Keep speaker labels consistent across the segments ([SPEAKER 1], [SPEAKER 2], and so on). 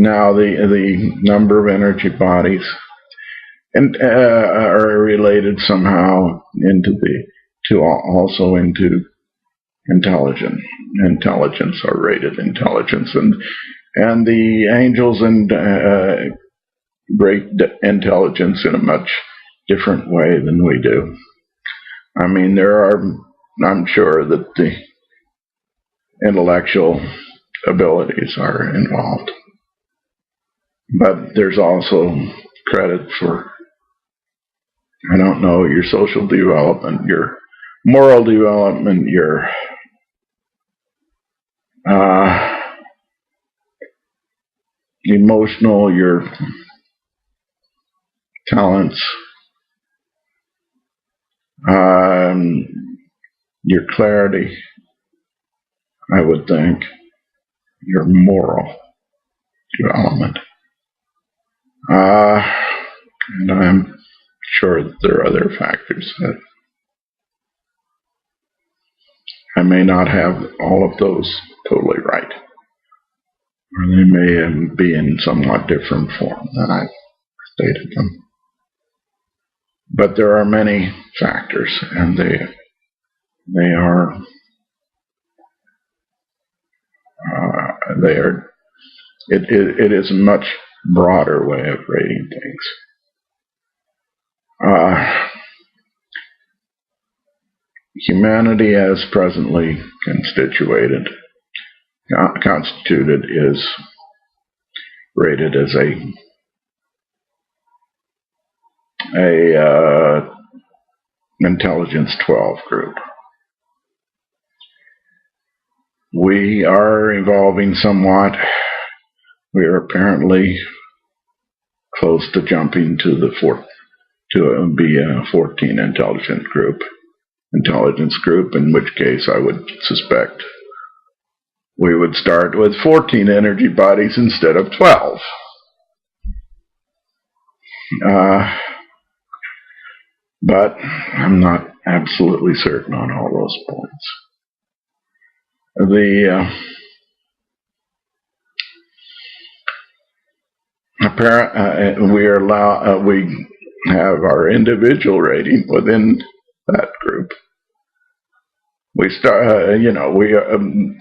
[SPEAKER 1] now the number of energy bodies and are related somehow also into intelligence or rated intelligence, and the angels and rate intelligence in a much different way than we do. I mean, I'm sure that the intellectual abilities are involved, but there's also credit for, I don't know, your social development, your moral development, your emotional, your talents, your clarity, I would think, your moral development. And I'm sure that there are other factors that I may not have all of those totally right, or they may be in somewhat different form than I've stated them. But there are many factors, and they are it is a much broader way of rating things. Humanity as presently constituted is rated as a intelligence 12 group. We are evolving somewhat. We are apparently close to jumping to be a 14 intelligence group, in which case I would suspect we would start with 14 energy bodies instead of 12. But I'm not absolutely certain on all those points. We have our individual rating within that group. We start,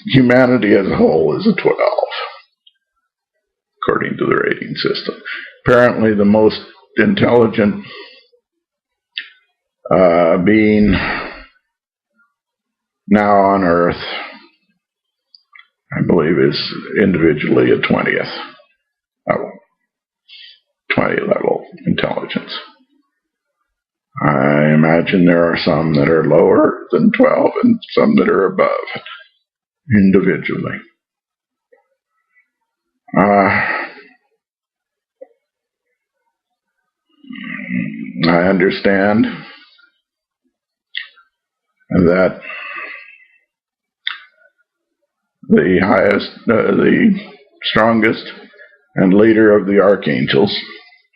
[SPEAKER 1] humanity as a whole is a 12, according to the rating system. Apparently, the most intelligent being now on Earth, I believe, is individually a 20th level, 20 level intelligence. I imagine there are some that are lower than 12 and some that are above it individually. I understand that the strongest and leader of the archangels,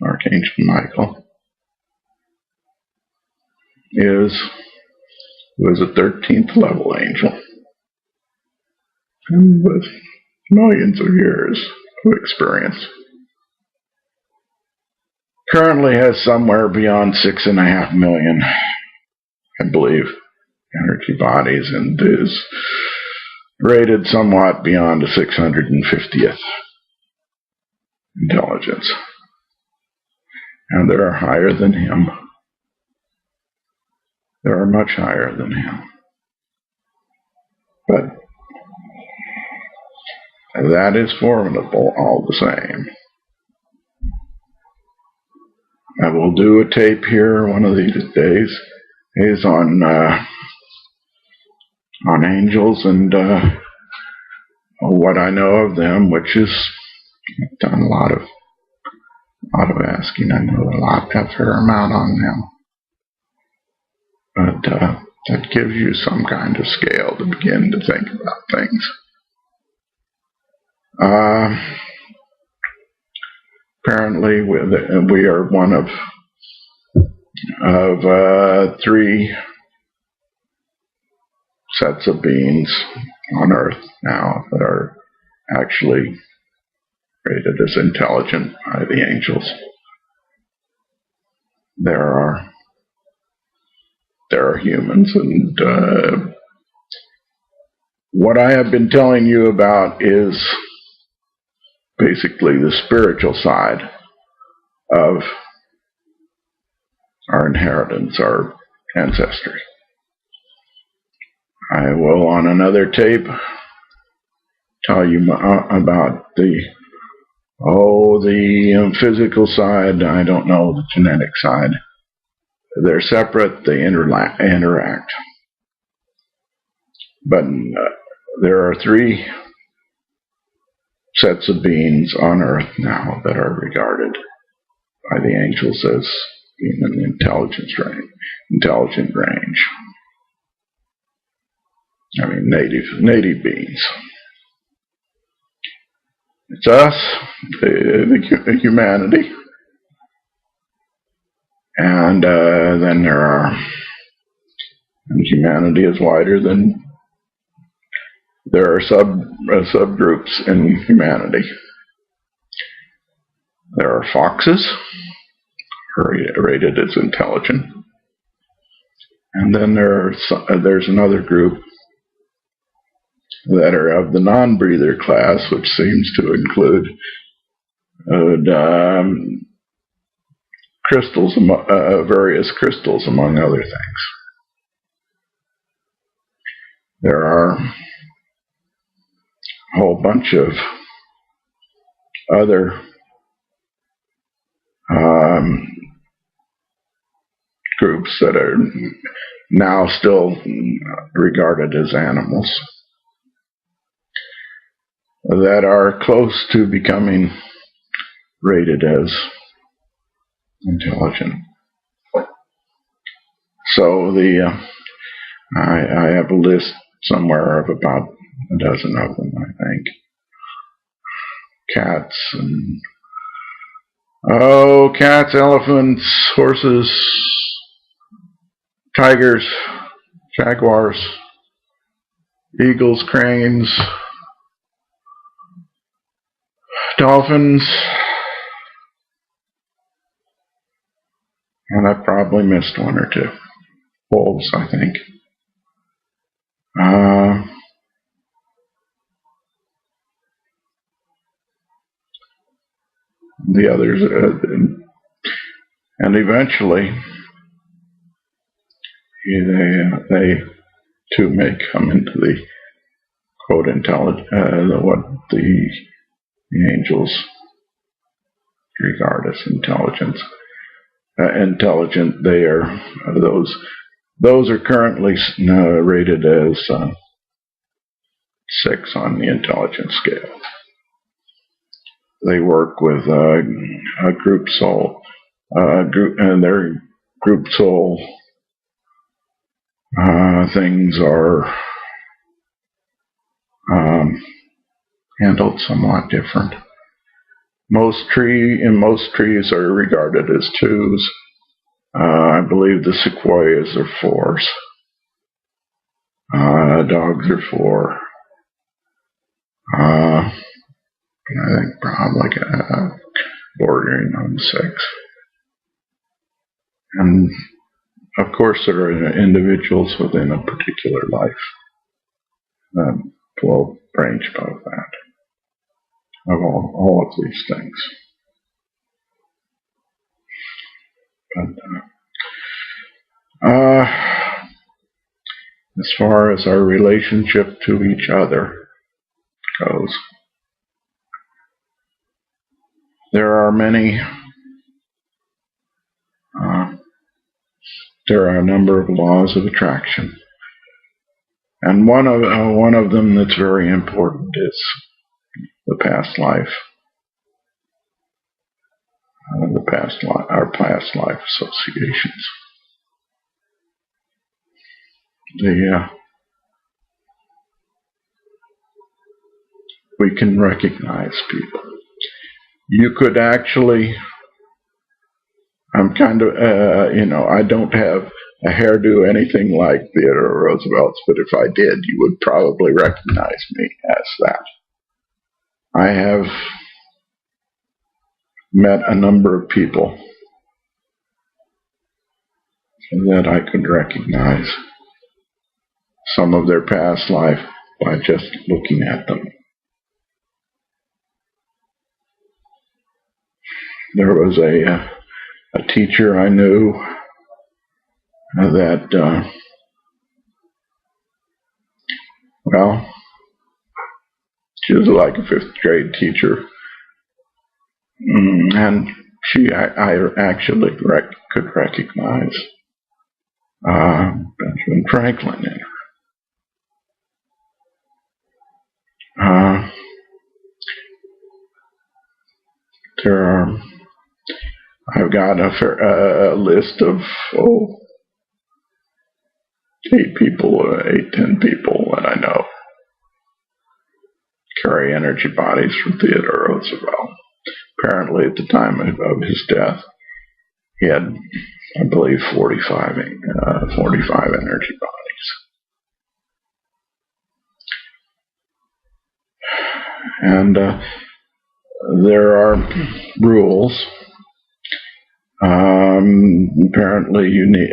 [SPEAKER 1] Archangel Michael, was a 13th level angel, and with millions of years of experience, currently has somewhere beyond 6.5 million, I believe, energy bodies, and is rated somewhat beyond a 650th intelligence. And there are higher than him. There are much higher than him. But that is formidable all the same. I will do a tape here one of these days. Is on angels and what I know of them, which is, I've done a lot of asking. I know a fair amount on them. But that gives you some kind of scale to begin to think about things. Apparently, we are one of 3 sets of beings on Earth now that are actually rated as intelligent by the angels. There are humans, and what I have been telling you about is basically the spiritual side of our inheritance, our ancestry. I will, on another tape, tell you about the physical side. I don't know the genetic side. They're separate. They interact. But there are 3 sets of beings on Earth now that are regarded by the angels as being in the intelligent range. I mean, native beings. It's us, the humanity, and then and humanity is wider than. There are subgroups in humanity. There are foxes, rated as intelligent, and then there's another group that are of the non-breather class, which seems to include crystals, various crystals, among other things. There are a whole bunch of other groups that are now still regarded as animals that are close to becoming rated as intelligent. So I have a list somewhere of about a dozen of them, I think. Cats, elephants, horses, tigers, jaguars, eagles, cranes, dolphins, and I probably missed 1 or 2. Wolves, I think. The others, and eventually they too may come into the quote what the angels regard as intelligence. Intelligent. They are those are currently rated as 6 on the intelligence scale. They work with a group soul, and their group soul things are handled somewhat different. Most trees are regarded as 2s. I believe the sequoias are 4s. Dogs are 4. I think probably bordering on 6. And of course there are individuals within a particular life that will range above that, of all of these things. But as far as our relationship to each other goes, there are a number of laws of attraction, and one of them that's very important is the past life, our past life associations. We can recognize people. You could actually, I'm kind of, I don't have a hairdo anything like Theodore Roosevelt's, but if I did, you would probably recognize me as that. I have met a number of people that I could recognize some of their past life by just looking at them. There was a teacher I knew that, well, she was like a fifth grade teacher, and I actually could recognize Benjamin Franklin in her. I've got a list of 10 people that I know carry energy bodies from Theodore Roosevelt. Apparently, at the time of his death, he had, I believe, 45 energy bodies. And there are rules. Apparently, you need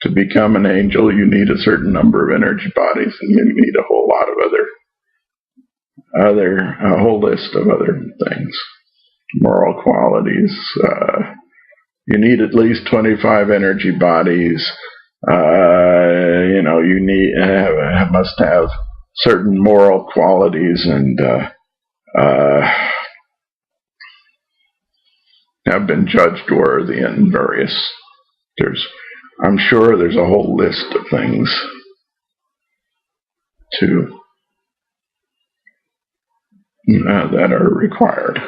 [SPEAKER 1] to become an angel, you need a certain number of energy bodies, and you need a whole lot of a whole list of other things. Moral qualities. You need at least 25 energy bodies. You must have certain moral qualities and have been judged worthy in various. I'm sure there's a whole list of things that are required.